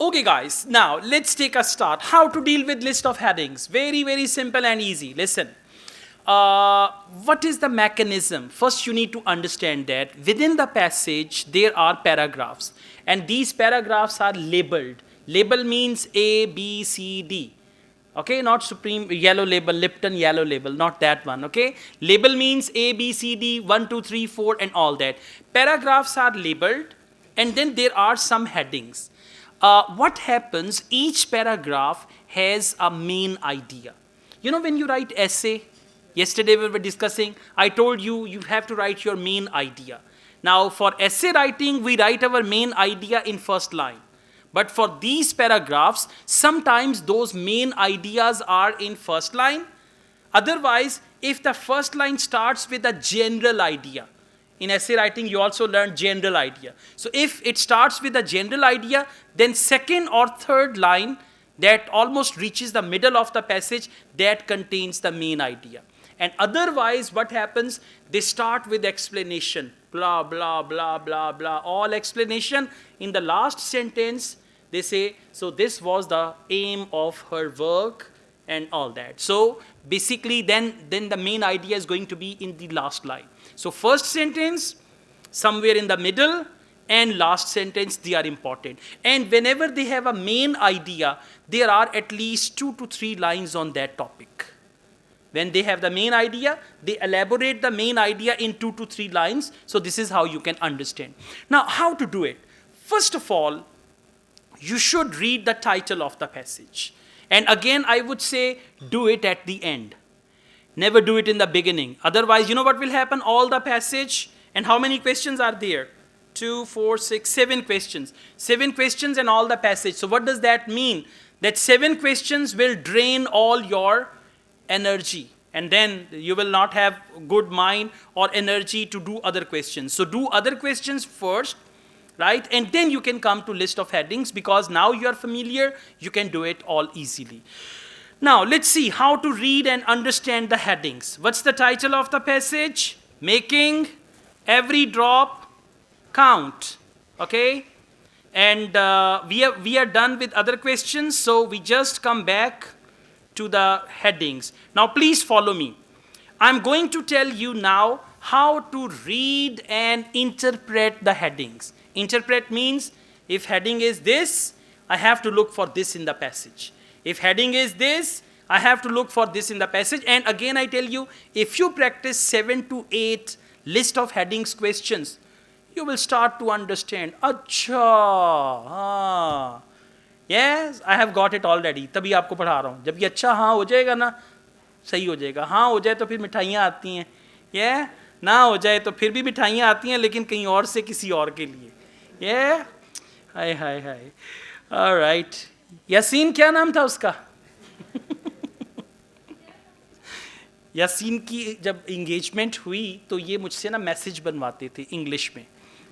Okay guys, now let's take a start. How to deal with list of headings? Very, very simple and easy. Listen. What is the mechanism? First you need to understand that within the passage there are paragraphs. And these paragraphs are labeled. Label means A, B, C, D. Okay, not Supreme yellow label, Lipton yellow label, not that one, okay? Label means A, B, C, D, 1, 2, 3, 4 and all that. Paragraphs are labeled and then there are some headings. What happens, each paragraph has a main idea. You know when you write essay, yesterday we were discussing, I told you, you have to write your main idea. Now for essay writing, we write our main idea in first line. But for these paragraphs, sometimes those main ideas are in first line. Otherwise, if the first line starts with a general idea, in essay writing, you also learn general idea. So if it starts with a general idea, then second or third line that almost reaches the middle of the passage, that contains the main idea. And otherwise, what happens? They start with explanation, blah, blah, blah, blah, blah, all explanation. In the last sentence, they say, so this was the aim of her work and all that. So basically, then the main idea is going to be in the last line. So first sentence, somewhere in the middle, and last sentence, they are important. And whenever they have a main idea, there are at least 2 to 3 lines on that topic. When they have the main idea, they elaborate the main idea in 2 to 3 lines. So this is how you can understand. Now, how to do it? First of all, you should read the title of the passage. And again, I would say, do it at the end. Never do it in the beginning. Otherwise, you know what will happen? All the passage, and how many questions are there? 2, 4, 6, 7 questions. 7 questions and all the passage. So what does that mean? That 7 questions will drain all your energy. And then you will not have good mind or energy to do other questions. So do other questions first, right? And then you can come to list of headings, because now you are familiar, you can do it all easily. Now, let's see how to read and understand the headings. What's the title of the passage? Making every drop count. Okay? And we are done with other questions, so we just come back to the headings. Now, please follow me. I'm going to tell you now how to read and interpret the headings. Interpret means, if heading is this, I have to look for this in the passage. If heading is this, I have to look for this in the passage. And again, I tell you, if you practice 7 to 8 list of headings questions, you will start to understand. Acha, yes, I have got it already. तभी आपको पढ़ा रहा हूँ. जब ये अच्छा हाँ हो जाएगा ना, सही हो जाएगा. हाँ हो जाए तो फिर मिठाइयाँ आती हैं. ये ना हो जाए तो फिर भी मिठाइयाँ आती हैं, लेकिन कहीं और से किसी और के लिए. ये हाय हाय हाय. All right. यासीन क्या नाम था उसका? यासीन की जब इंगेजमेंट हुई तो ये मुझसे ना मैसेज बनवाते थे इंग्लिश में.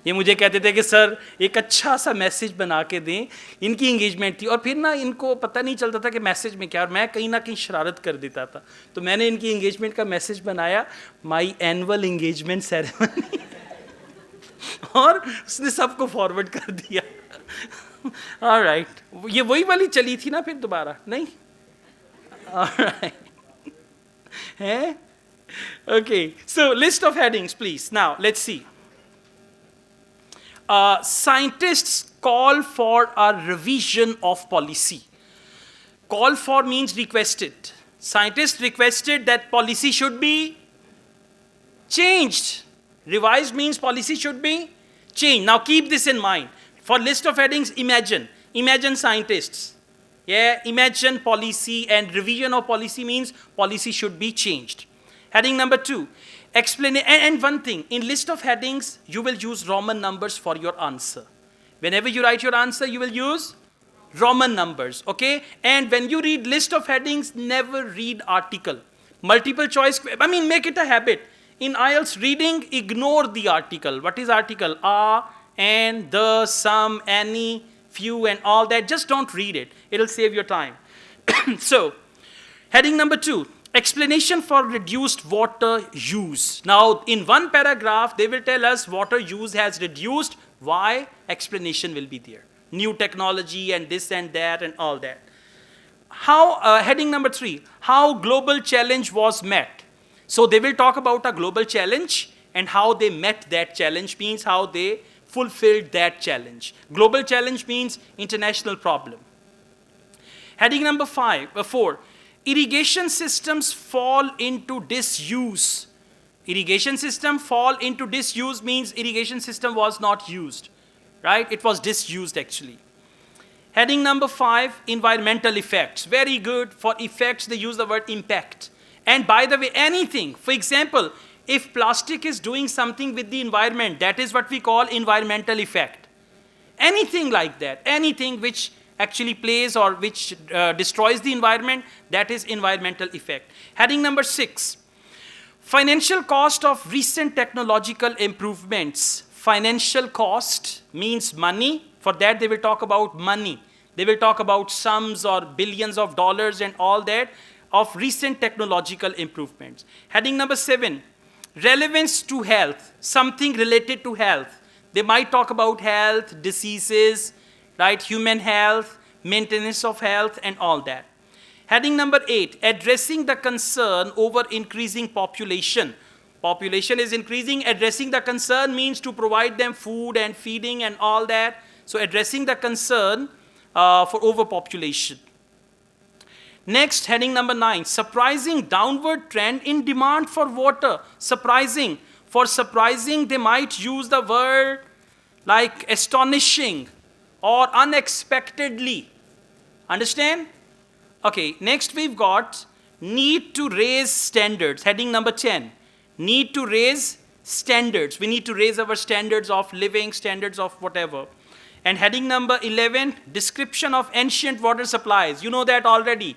ये मुझे कहते थे कि सर एक अच्छा सा मैसेज बना के दें. इनकी इंगेजमेंट थी और फिर ना इनको पता नहीं चलता था कि मैसेज में क्या, और मैं कहीं ना कहीं शरारत कर देता था. तो मैंने इनकी इंगेजमेंट का मैसेज बनाया, माई एनुअल इंगेजमेंट सेरेमनी, और उसने सबको फॉरवर्ड कर दिया. Alright. ये वही वाली चली थी ना फिर दोबारा, नहीं? Alright. Eh? Okay. So list of headings, please. Now let's see. Scientists call for a revision of policy. Call for means requested. Scientists requested that policy should be changed. Revised means policy should be changed. Now keep this in mind. For list of headings, imagine scientists. Yeah, imagine policy, and revision of policy means policy should be changed. Heading number 2, explain. And one thing, in list of headings, you will use Roman numbers for your answer. Whenever you write your answer, you will use Roman numbers, okay? And when you read list of headings, never read article. Multiple choice, I mean, make it a habit. In Ielts reading, ignore the article. What is article? And, the, some, any, few, and all that. Just don't read it. It'll save your time. So, heading number 2, explanation for reduced water use. Now, in one paragraph, they will tell us water use has reduced. Why? Explanation will be there. new technology and this and that and all that. How, heading number 3, how global challenge was met. So they will talk about a global challenge and how they met that challenge, means how they fulfilled that challenge. Global challenge means international problem. Heading number 4, irrigation systems fall into disuse. Irrigation system fall into disuse means irrigation system was not used, right? It was disused actually. Heading number 5, environmental effects. Very good. For effects, they use the word impact. And by the way, anything, for example, if plastic is doing something with the environment, that is what we call environmental effect. Anything like that, anything which actually plays or which destroys the environment, that is environmental effect. Heading number 6, financial cost of recent technological improvements. Financial cost means money. For that, they will talk about money. They will talk about sums or billions of dollars and all that of recent technological improvements. Heading number 7, relevance to health, something related to health. They might talk about health, diseases, right, human health, maintenance of health, and all that. Heading number 8, addressing the concern over increasing population. Population is increasing. Addressing the concern means to provide them food and feeding and all that. So addressing the concern for overpopulation. Next, heading number 9, surprising downward trend in demand for water. Surprising. For surprising, they might use the word like astonishing or unexpectedly. Understand? Okay, next we've got need to raise standards. Heading number 10, need to raise standards. We need to raise our standards of living, standards of whatever. And heading number 11, description of ancient water supplies. You know that already.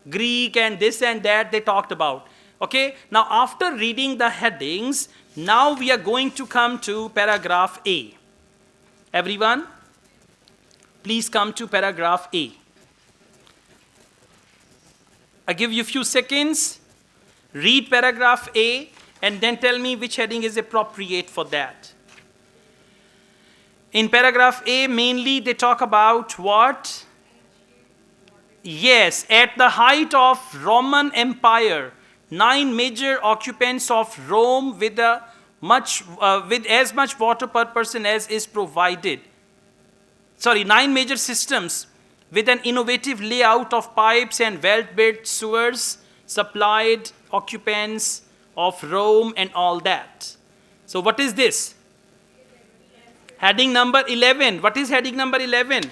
Greek and this and that they talked about. Okay, now after reading the headings, now we are going to come to paragraph A. Everyone, please come to paragraph A. I give you a few seconds, read paragraph A, and then tell me which heading is appropriate for that. In paragraph A, mainly they talk about what? Yes, at the height of Roman Empire, 9 major occupants of Rome with as much water per person as is provided. 9 major systems with an innovative layout of pipes and well-built sewers supplied occupants of Rome and all that. So what is this? Heading number 11. What is heading number 11?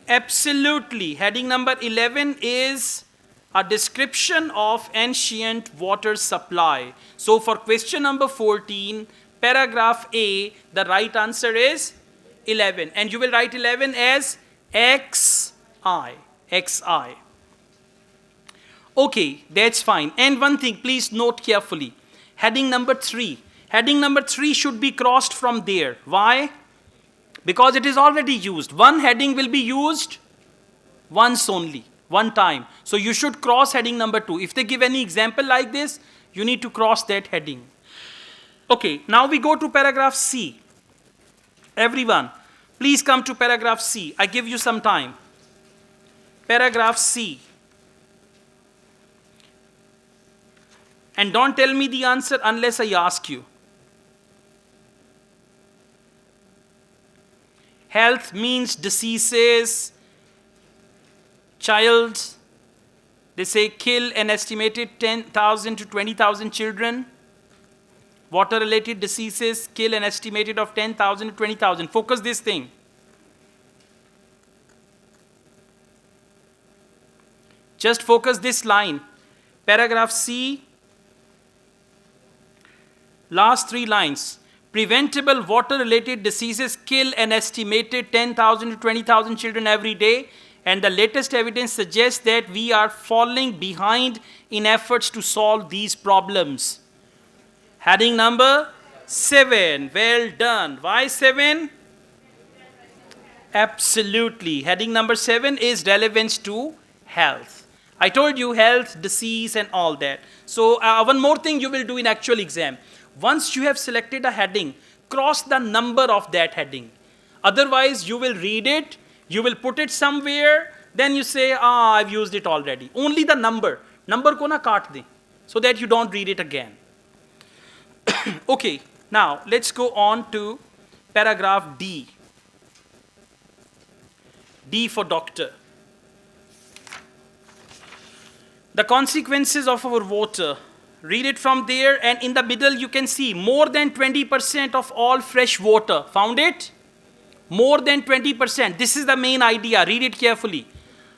Absolutely. Heading number 11 is a description of ancient water supply. So for question number 14, paragraph A, the right answer is 11. And you will write 11 as XI. XI. Okay, that's fine. And one thing, please note carefully. Heading number 3. Heading number 3 should be crossed from there. Why? Because it is already used. One heading will be used once only, one time. So you should cross heading number 2. If they give any example like this, you need to cross that heading. Okay, now we go to paragraph C. Everyone, please come to paragraph C. I give you some time. Paragraph C. And don't tell me the answer unless I ask you. Health means diseases. Child, they say kill an estimated 10,000 to 20,000 children. Water-related diseases kill an estimated of 10,000 to 20,000. Focus this thing. Just focus this line. Paragraph C, last 3 lines. Preventable water-related diseases kill an estimated 10,000 to 20,000 children every day, and the latest evidence suggests that we are falling behind in efforts to solve these problems. Heading number 7. Well done. Why 7? Absolutely. Heading number 7 is relevance to health. I told you health, disease, and all that. So one more thing you will do in actual exam. Once you have selected a heading, cross the number of that heading. Otherwise, you will read it, you will put it somewhere, then you say, I've used it already. Only the number. Number ko na kaat de, so that you don't read it again. Okay, now let's go on to paragraph D. D for doctor. The consequences of our water. Read it from there, and in the middle you can see more than 20% of all fresh water. Found it? More than 20%. This is the main idea. Read it carefully.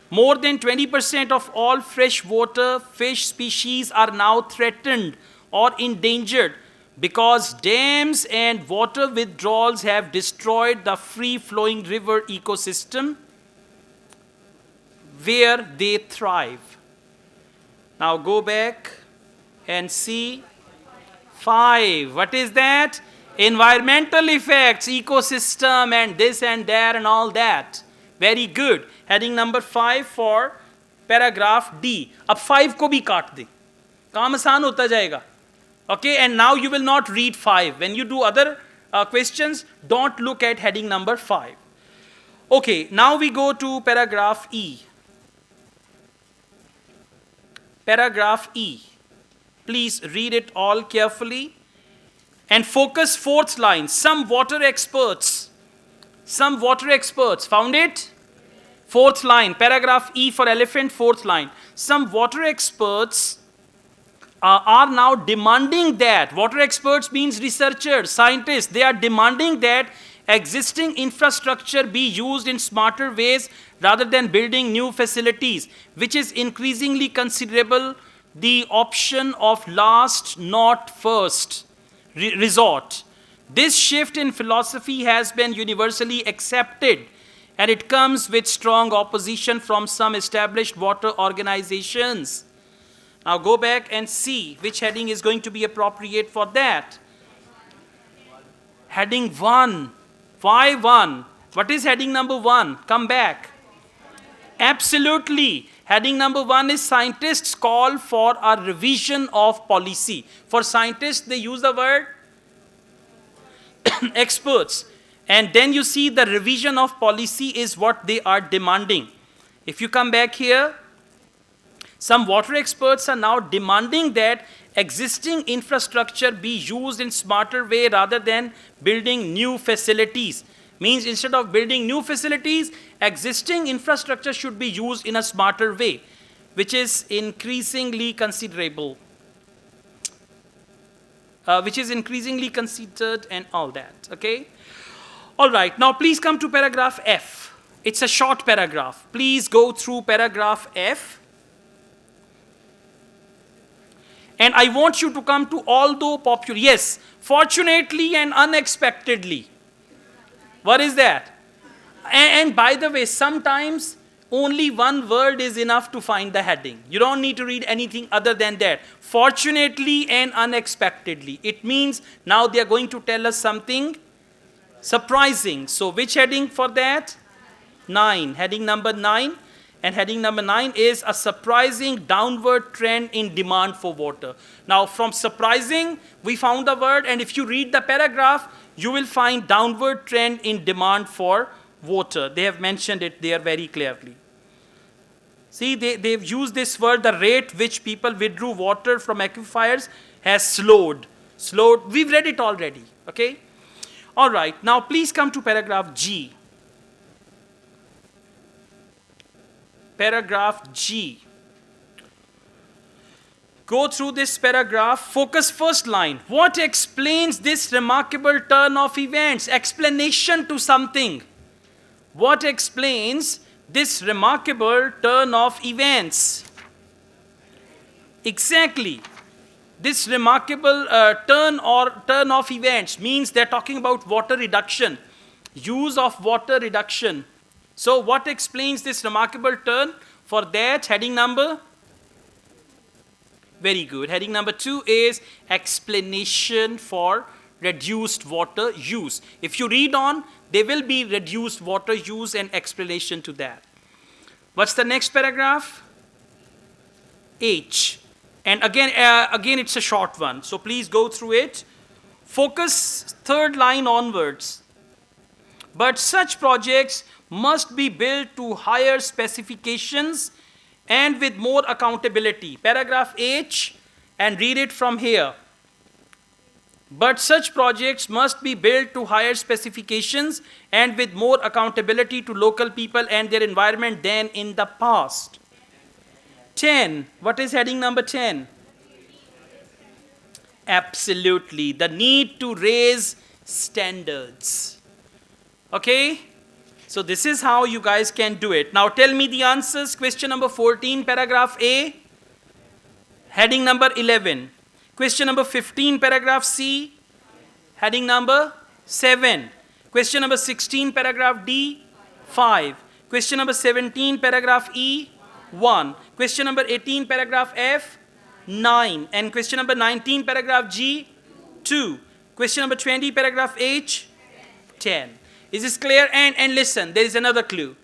More than 20% of all freshwater fish species are now threatened or endangered because dams and water withdrawals have destroyed the free-flowing river ecosystem where they thrive. Now go back and see 5. What is that? Environmental effects, ecosystem, and this and that and all that. Very good. Heading number 5 for paragraph D. अब 5 को भी काट दे. काम आसान होता जाएगा. Okay, and now you will not read 5. When you do other questions, don't look at heading number 5. Okay, now we go to paragraph E. Paragraph E. Please read it all carefully and focus 4th line. Some water experts, found it? 4th line, paragraph E for elephant, 4th line. Some water experts are now demanding that, water experts means researchers, scientists, they are demanding that existing infrastructure be used in smarter ways rather than building new facilities, which is increasingly considerable the option of last, not first resort. This shift in philosophy has been universally accepted, and it comes with strong opposition from some established water organizations. Now go back and see which heading is going to be appropriate for that. Heading 1. Why 1? What is heading number 1? Come back. Absolutely. Heading number 1 is scientists call for a revision of policy. For scientists, they use the word experts. And then you see the revision of policy is what they are demanding. If you come back here, some water experts are now demanding that existing infrastructure be used in smarter way rather than building new facilities. Means instead of building new facilities, existing infrastructure should be used in a smarter way, which is increasingly considerable. Which is increasingly considered and all that, okay? All right, now please come to paragraph F. It's a short paragraph. Please go through paragraph F. And I want you to come to although popular. Yes, fortunately and unexpectedly. What is that? And by the way, sometimes only one word is enough to find the heading. You don't need to read anything other than that. Fortunately and unexpectedly. It means now they are going to tell us something surprising. So which heading for that? 9. Heading number 9. And heading number 9 is a surprising downward trend in demand for water. Now from surprising, we found the word, and if you read the paragraph, you will find downward trend in demand for water. They have mentioned it there very clearly. See, they've used this word, the rate which people withdrew water from aquifers has slowed. We've read it already, okay? All right, now please come to paragraph G. Paragraph G. Go through this paragraph, focus first line. What explains this remarkable turn of events? Explanation to something. What explains this remarkable turn of events? Exactly. This remarkable turn of events means they're talking about water reduction, use of water reduction. So what explains this remarkable turn? For that, heading number? Very good. Heading number 2 is explanation for reduced water use. If you read on, there will be reduced water use and explanation to that. What's the next paragraph? H. And again it's a short one, so please go through it. Focus 3rd line onwards. But such projects must be built to higher specifications and with more accountability. Paragraph H, and read it from here. But such projects must be built to higher specifications and with more accountability to local people and their environment than in the past. 10. What is heading number 10? Absolutely. The need to raise standards. Okay? So this is how you guys can do it. Now tell me the answers. Question number 14, paragraph A. Heading number 11. Question number 15, paragraph C. Heading number 7. Question number 16, paragraph D. 5. Question number 17, paragraph E. 1. Question number 18, paragraph F. 9. And question number 19, paragraph G. 2. Question number 20, paragraph H. 10. Is this clear? And listen, there is another clue.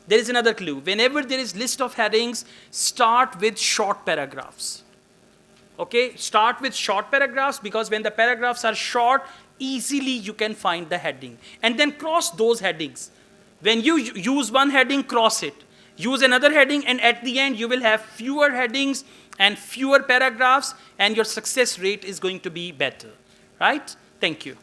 There is another clue. Whenever there is list of headings, start with short paragraphs. Okay, start with short paragraphs, because when the paragraphs are short, easily you can find the heading. And then cross those headings. When you use one heading, cross it. Use another heading, and at the end you will have fewer headings and fewer paragraphs, and your success rate is going to be better. Right? Thank you.